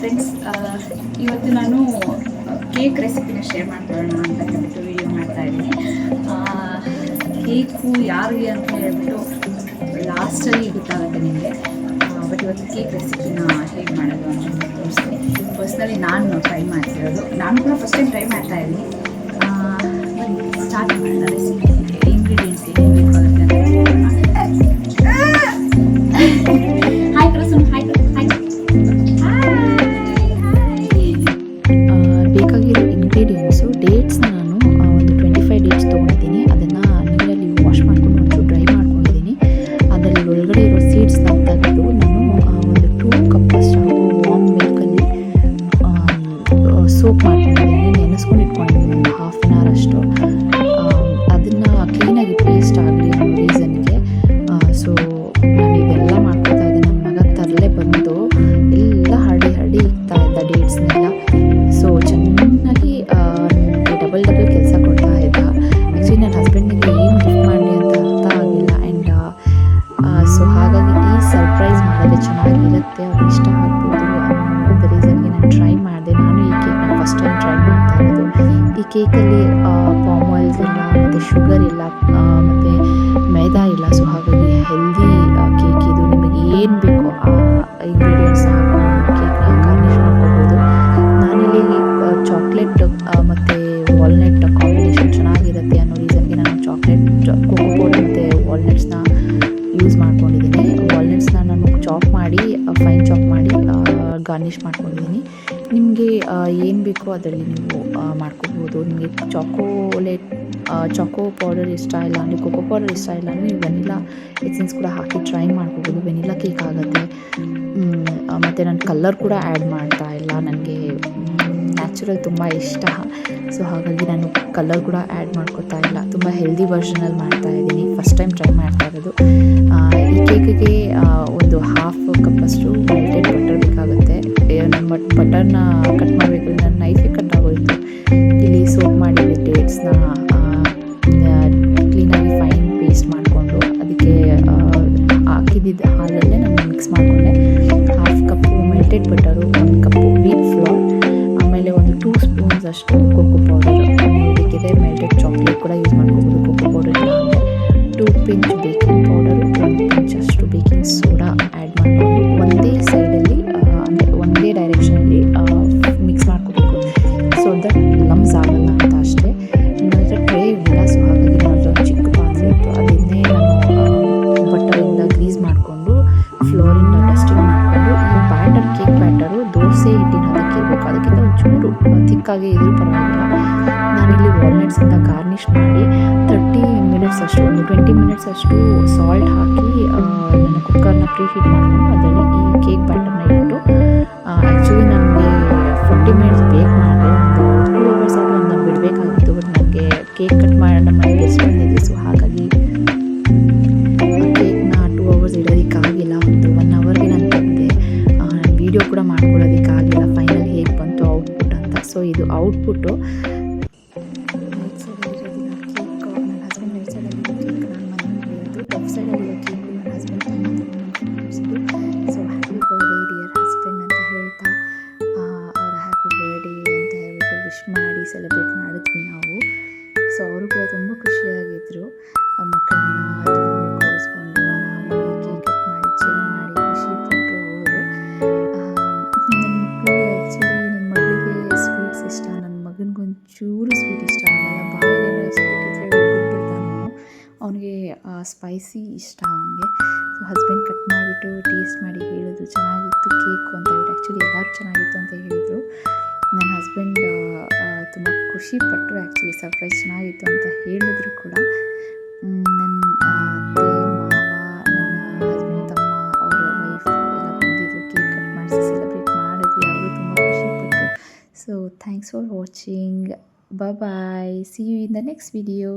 Friends, ಇವತ್ತು ನಾನು cake ರೆಸಿಪಿನ ಶೇರ್ ಮಾಡ್ಕೊಳ್ಳೋಣ ಅಂತ ಹೇಳ್ಬಿಟ್ಟು ವಿಡಿಯೋ ಮಾಡ್ತಾ ಇದ್ದೀನಿ. ಕೇಕು ಯಾರಿಗೆ ಅಂತ ಹೇಳ್ಬಿಟ್ಟು ಲಾಸ್ಟಲ್ಲಿ ಗೊತ್ತಾಗುತ್ತೆ ನಿಮಗೆ. ಬಟ್ ಇವತ್ತು ಕೇಕ್ ರೆಸಿಪಿನ ಹೇಗೆ ಮಾಡೋದು ಅಂತ ತೋರಿಸ್ತೀನಿ. ಪರ್ಸ್ನಲಿ ನಾನು ಟ್ರೈ ಮಾಡ್ತಿರೋದು, ನಾನು ಕೂಡ ಫಸ್ಟ್ ಟೈಮ್ ಟ್ರೈ ಮಾಡ್ತಾ ಇದ್ದೀನಿ. ಸ್ಟಾರ್ಟ್ ಮಾಡೋಣ ರೆಸಿಪಿ. ಇಂಗ್ರೀಡಿಯೆಂಟ್ಸ್ ಏನೇನು ಬೇಕಾಗುತ್ತೆ ಅಂತ ನೋಡೋಣ. ಹಾಯ್ ಪ್ರಸನ್ನ, ಹಾಯ್ ಬೇಕಾಗಿರೋ ಇಂಗ್ರೀಡಿಯೆಂಟ್ಸು ಡೇಟ್ಸ್ನ ನಾನು ಒಂದು 25 ಡೇಟ್ಸ್ ತೊಗೊಂಡಿದ್ದೀನಿ. ಅದನ್ನು ನೀರಲ್ಲಿ ವಾಶ್ ಮಾಡ್ಕೊಂಡು ಒಂಚೂರು ಡ್ರೈ ಮಾಡ್ಕೊಂಡಿದ್ದೀನಿ. ಅದರಲ್ಲಿ ಒಳಗಡೆ ಇರೋ ಸೀಡ್ಸ್ನ ತೆಗೆದು ನಾನು ಒಂದು 2 ಕಪ್ಪಷ್ಟು ವಾರ್ಮ್ ಮಿಲ್ಕಲ್ಲಿ ಸೋಪ್ ಮಾಡ್ಕೊಂಡಿದ್ದೀನಿ, ನೆನೆಸ್ಕೊಂಡು ಇಟ್ಕೊಂಡಿದ್ದೀನಿ ಒಂದು ಹಾಫ್ ಆನ್ ಅವರ್ ಅಷ್ಟು. ಅದನ್ನು ಕ್ಲೀನಾಗಿ ಪೇಸ್ಟ್ ಆಗಲಿ ಅನ್ನೋ ರೀಸನ್ಗೆ ಸೊ ನಾನು ಇದೆಲ್ಲ ಮಾಡ್ಕೊತಾ ಇದ್ದೀನಿ. ನನ್ನ ಮಗ ತರಲೆ ಬಂದು ಎಲ್ಲ ಹರಡಿ ಇಕ್ತಾ ಇದ್ದ ಡೇಟ್ಸ್ನೆಲ್ಲ. ಸೊ ಚೆನ್ನಾಗಿ ಡಬಲ್ ಕೆಲಸ ಕೊಡ್ತಾ ಇದ್ದ. ಆ್ಯಕ್ಚುಲಿ ನನ್ನ ಹಸ್ಬೆಂಡಿಗೆ ಏನು ಗಿಫ್ಟ್ ಮಾಡಲಿ ಅಂತ ಅರ್ಥ ಆಗಲಿಲ್ಲ. ಆ್ಯಂಡ್ ಸೊ ಹಾಗಾಗಿ ಈ ಸರ್ಪ್ರೈಸ್ ಮಾಡಿದ್ರೆ ಚೆನ್ನಾಗಿರುತ್ತೆ, ಅವ್ರಿಗೆ ಇಷ್ಟ ಆಗ್ಬೋದು ಅನ್ನೋ ರೀಸನ್ಗೆ ನಾನು ಟ್ರೈ ಮಾಡಿದೆ. ನಾನು ಈ ಕೇಕ್ನ ಫಸ್ಟ್ ಟೈಮ್ ಟ್ರೈ ಮಾಡ್ತಾ ಇರೋದು. ಈ ಕೇಕಲ್ಲಿ ಪಾಮ್ ಆಯಿಲ್ಸ್ ಇಲ್ಲ, ಮತ್ತು ಶುಗರ್ ಇಲ್ಲ, ಮತ್ತು ಮೈದಾ ಇಲ್ಲ. ಸೊ ಹಾಗಾಗಿ ಹೆಲ್ದಿ ಕೇಕ್ ಇದು. ನಿಮಗೆ ಏನು ಬೇಕೋ ಆ ಇಂಗ್ರೀಡಿಯೆಂಟ್ಸ್ನ ಕೇಕ್ನ ಗಾರ್ನಿಷ್ ಮಾಡ್ಕೋಬೋದು. ನಾನಿಲ್ಲಿ ಚಾಕ್ಲೇಟ್ ಮತ್ತು ವಾಲ್ನಟ್ ಕಾಂಬಿನೇಷನ್ ಚೆನ್ನಾಗಿರುತ್ತೆ ಅನ್ನೋ ರೀಸನ್ಗೆ ನಾನು ಚಾಕ್ಲೇಟ್, ಕೋಕೋ ಪೌಡರ್ ಮತ್ತು ವಾಲ್ನಟ್ಸ್ನ ಯೂಸ್ ಮಾಡ್ಕೊಂಡಿದ್ದೀನಿ. ವಾಲ್ನಟ್ಸ್ನ ನಾನು ಚಾಪ್ ಮಾಡಿ ಫೈನ್ ಚಾಪ್ ಮಾಡಿ ಗಾರ್ನಿಷ್ ಮಾಡ್ಕೊಂಡಿದ್ದೀನಿ. ನಿಮಗೆ ಏನು ಬೇಕೋ ಅದರಲ್ಲಿ ನೀವು ಮಾಡ್ಕೋಬೋದು. ನಿಮಗೆ ಚಾಕೋ ಪೌಡರ್ ಇಷ್ಟ ಇಲ್ಲ ಅಂದರೆ, ಕೋಕೋ ಪೌಡರ್ ಇಷ್ಟ ಇಲ್ಲ ಅಂದರೆ ನೀವು ವೆನಿಲಾ ಎಸೆನ್ಸ್ ಕೂಡ ಹಾಕಿ ಟ್ರೈ ಮಾಡ್ಕೋಬೋದು. ವೆನಿಲಾ ಕೇಕ್ ಆಗುತ್ತೆ. ಮತ್ತು ನಾನು ಕಲರ್ ಕೂಡ ಆ್ಯಡ್ ಮಾಡ್ತಾ ಇಲ್ಲ, ನನಗೆ ನ್ಯಾಚುರಲ್ ತುಂಬ ಇಷ್ಟ. ಸೊ ಹಾಗಾಗಿ ನಾನು ಕಲರ್ ಕೂಡ ಆ್ಯಡ್ ಮಾಡ್ಕೋತಾ ಇಲ್ಲ. ತುಂಬ ಹೆಲ್ದಿ ವರ್ಷನಲ್ಲಿ ಮಾಡ್ತಾ ಇದ್ದೀನಿ, ಫಸ್ಟ್ ಟೈಮ್ ಟ್ರೈ ಮಾಡ್ತಾ ಇರೋದು. ಈ ಕೇಕಿಗೆ ಒಂದು ಹಾಫ್ ಕಪ್ಪಷ್ಟು ಮೆಲ್ಟೆಡ್ ಬಟರ್ ಬೇಕಾಗುತ್ತೆ. ನಾನು ಬಟರ್ನ ಕಟ್ ಮಾಡಬೇಕು, ನನ್ನ ನೈಫಿಗೆ ಕಟ್ ಆಗೋಯಿತು. ಇಲ್ಲಿ ಸೋಪ್ ಮಾಡಿದ್ದೆ ಡೇಟ್ಸ್ನ ಕ್ಲೀನಾಗಿ ಫೈನ್ ಪೇಸ್ಟ್ ಮಾಡಿಕೊಂಡು ಅದಕ್ಕೆ ಹಾಕಿದ್ದ ಹಾಲಲ್ಲೇ ನಾನು ಮಿಕ್ಸ್ ಮಾಡಿಕೊಂಡೆ. ಹಾಫ್ ಕಪ್ಪು ಮೆಲ್ಟೆಡ್ ಬಟರು, 1 ಕಪ್ಪು ವೀಟ್ ಫ್ಲೋರ್, ಆಮೇಲೆ ಒಂದು 2 ಸ್ಪೂನ್ಸ್ ಅಷ್ಟು ಕೋಕೋ ಪೌಡರು. ಬೇಕಿದ್ರೆ ಮೆಲ್ಟೆಡ್ ಚಾಕ್ಲೇಟ್ ಕೂಡ ಯೂಸ್ ಮಾಡ್ಕೋಬೋದು, ಕೋಕೋ ಪೌಡರ್ ಇಲ್ಲ ಅಂದರೆ. 2 ಪಿಂಚ್ ಬೇಕಿಂಗ್ ಪೌಡರು, 1 ಪಿಂಚ್ ಅಷ್ಟು ಬೇಕಿಂಗ್ ಸೋಡಾ ಆ್ಯಡ್ ಮಾಡಿಕೊಂಡು ಒಂದೇ ಸೈಡಲ್ಲಿ ಅಂದರೆ ಒಂದೇ ಡೈರೆಕ್ಷನಲ್ಲಿ ಮಿಕ್ಸ್ ಮಾಡ್ಕೋಬೇಕು. ಸೊ ದಟ್ ಲಮ್ಸ್ ಆಗಲ್ಲ ಅಂತ ಅಷ್ಟೇ. ನನ್ನ ಹತ್ರ ಟ್ರೇ ಇರಲಿಲ್ಲ, ಸೊ ಹಾಗಾಗಿ ನಾನು ಚಿಕ್ಕ ಪಾತ್ರೆ ಇತ್ತು, ಅದನ್ನೇ ನಾನು ಬಟರಿಂದ ಗ್ರೀಸ್ ಮಾಡಿಕೊಂಡು ಫ್ಲೋರಿಂದ ಡಸ್ಟಿಂಗ್ ಮಾಡಿಕೊಂಡು ಈ ಬ್ಯಾಟರ್, ಕೇಕ್ ಬ್ಯಾಟರು ದೋಸೆ ಹಿಟ್ಟಿನ ಅದಕ್ಕೆ ಇರಬೇಕು. ಅದಕ್ಕಿಂತ ಒಂಚೂರು ಥಿಕ್ಕಾಗಿ ಇದ್ರೂ ಪರವಾಗಿಲ್ಲ. ನಾನಿಲ್ಲಿ ವಾಲ್ನಟ್ಸಿಂದ ಗಾರ್ನಿಷ್ ಮಾಡಿ 30 ಮಿನಿಟ್ಸ್ ಅಷ್ಟು, ಒಂದು 20 ಮಿನಿಟ್ಸ್ ಅಷ್ಟು ಸಾಲ್ಟ್ ಹಾಕಿ ನನ್ನ ಕುಕ್ಕರ್ನ ಪ್ರೀ ಹೀಟ್ ಮಾಡಿಕೊಂಡು ಅದರಲ್ಲಿ ಈ ಕೇಕ್ ಬ್ಯಾಟರ್ನ ಇಟ್ಟು, ಆ್ಯಕ್ಚುಲಿ ನನಗೆ 40 ಮಿನಿಟ್ಸ್ ಬೇಕ್ ಮಾಡಿದೆ. ಒಂದು 2 ಅವರ್ಸ್ ಆದರೂ ಒಂದು ಬಿಡಬೇಕಾಗಿತ್ತು. ಬಟ್ ನನಗೆ ಕೇಕ್ ಕಟ್ ಮಾಡೋಣ ಮನೆಗೆ ಗೆಸ್ಟ್ ಬಂದಿದ್ದೆ. ಸೊ ಹಾಗಾಗಿ ಕೇಕ್ನ 2 ಅವರ್ಸ್ ಇಡೋದಕ್ಕಾಗಿಲ್ಲ. ಒಂದು 1 ಅವರ್ಗೆ ನಾನು ತೆಗೆದೆ. ವೀಡಿಯೋ ಕೂಡ ಮಾಡ್ಕೊಳ್ಳೋದಕ್ಕಾಗಿಲ್ಲ ಫೈನಲ್ ಹೇಗೆ ಬಂತು ಔಟ್ಪುಟ್ ಅಂತ. ಸೊ ಇದು ಔಟ್ಪುಟ್ಟು. ರೈಟ್ ಸೈಡಲ್ಲಿರೋದು ಕೇಕ್ ನನ್ನ ಹಸ್ಬೆಂಡ್, ರೈಟ್ ಸೈಡಲ್ಲಿರೋ ಕೇಕ್ ನಾನು ಮನೆ ಮಾಡಿರೋದು, ಲೆಫ್ಟ್ ಸೈಡಲ್ಲಿರೋ ಕೇಕು ನನ್ನ ಹಸ್ಬೆಂಡ್ ತೋರಿಸಿದ್ದು. So happy birthday dear husband ಅಂತ ಹೇಳ್ತಾ ಅವರ ಹ್ಯಾಪಿ ಬರ್ಡೇ ಅಂತ ಹೇಳ್ಬಿಟ್ಟು ವಿಶ್ ಮಾಡಿ ಸೆಲೆಬ್ರೇಟ್ ಮಾಡಿದ್ವಿ ನಾವು. ಸೊ ಅವರು ಕೂಡ ತುಂಬ ಖುಷಿಯಾಗಿದ್ದರು. ಮಕ್ಕಳನ್ನ ಕೂರಿಸ್ಕೊಂಡು ಆರಾಮಾಗಿ ಕೇಕ್ ಕಟ್ ಮಾಡಿ ಚಿಲ್ ಮಾಡಿ ಖುಷಿ ಪಟ್ಟರು ಅವರು. ನನ್ನ ಮಕ್ಕಳಿಗೆ ಆ್ಯಕ್ಚುಲಿ ನನ್ನ ಮಗಳಿಗೆ ಸ್ವೀಟ್ಸ್ ಇಷ್ಟ, ನನ್ನ ಮಗನಿಗೊಂಚೂರು ಸ್ವೀಟ್ ಇಷ್ಟ ಆಗಲ್ಲ. ಬಾಯಿಗೆ ಸ್ವೀಟ್ ಇದ್ದರೆ ಬಿಟ್ಬಿಡ್ತಾನು. ಅವನಿಗೆ ಸ್ಪೈಸಿ ಇಷ್ಟ ಅವನಿಗೆ. ಸೊ ಹಸ್ಬೆಂಡ್ ಕಟ್ ಮಾಡಿಬಿಟ್ಟು ಟೇಸ್ಟ್ ಮಾಡಿ ಹೇಳಿದ್ರು ಚೆನ್ನಾಗಿತ್ತು ಕೇಕು ಅಂತ ಹೇಳ್ಬಿಟ್ಟು. ಆ್ಯಕ್ಚುಲಿ ಎಲ್ಲರೂ ಚೆನ್ನಾಗಿತ್ತು ಅಂತ ಹೇಳಿದರು. ನನ್ನ ಹಸ್ಬೆಂಡ್ ತುಂಬ ಖುಷಿ ಪಟ್ಟರು. ಆ್ಯಕ್ಚುಲಿ ಸರ್ಪ್ರೈಸ್ ಚೆನ್ನಾಗಿತ್ತು ಅಂತ ಹೇಳಿದ್ರು ಕೂಡ. ನನ್ನ ಅತ್ತೆ, ಮಾವ, ನನ್ನ ಹಸ್ಬೆಂಡ್ ತಮ್ಮ, ಅವರ ವೈಫ್ ಎಲ್ಲ ಬಂದಿದ್ದರು. ಕೇಕ್ ಕಟ್ ಮಾಡಿಸಿ ಸೆಲೆಬ್ರೇಟ್ ಮಾಡಿದ್ವಿ. ಅವರು ತುಂಬ ಖುಷಿಪಟ್ಟರು. So thanks for watching. Bye. See you in the next video.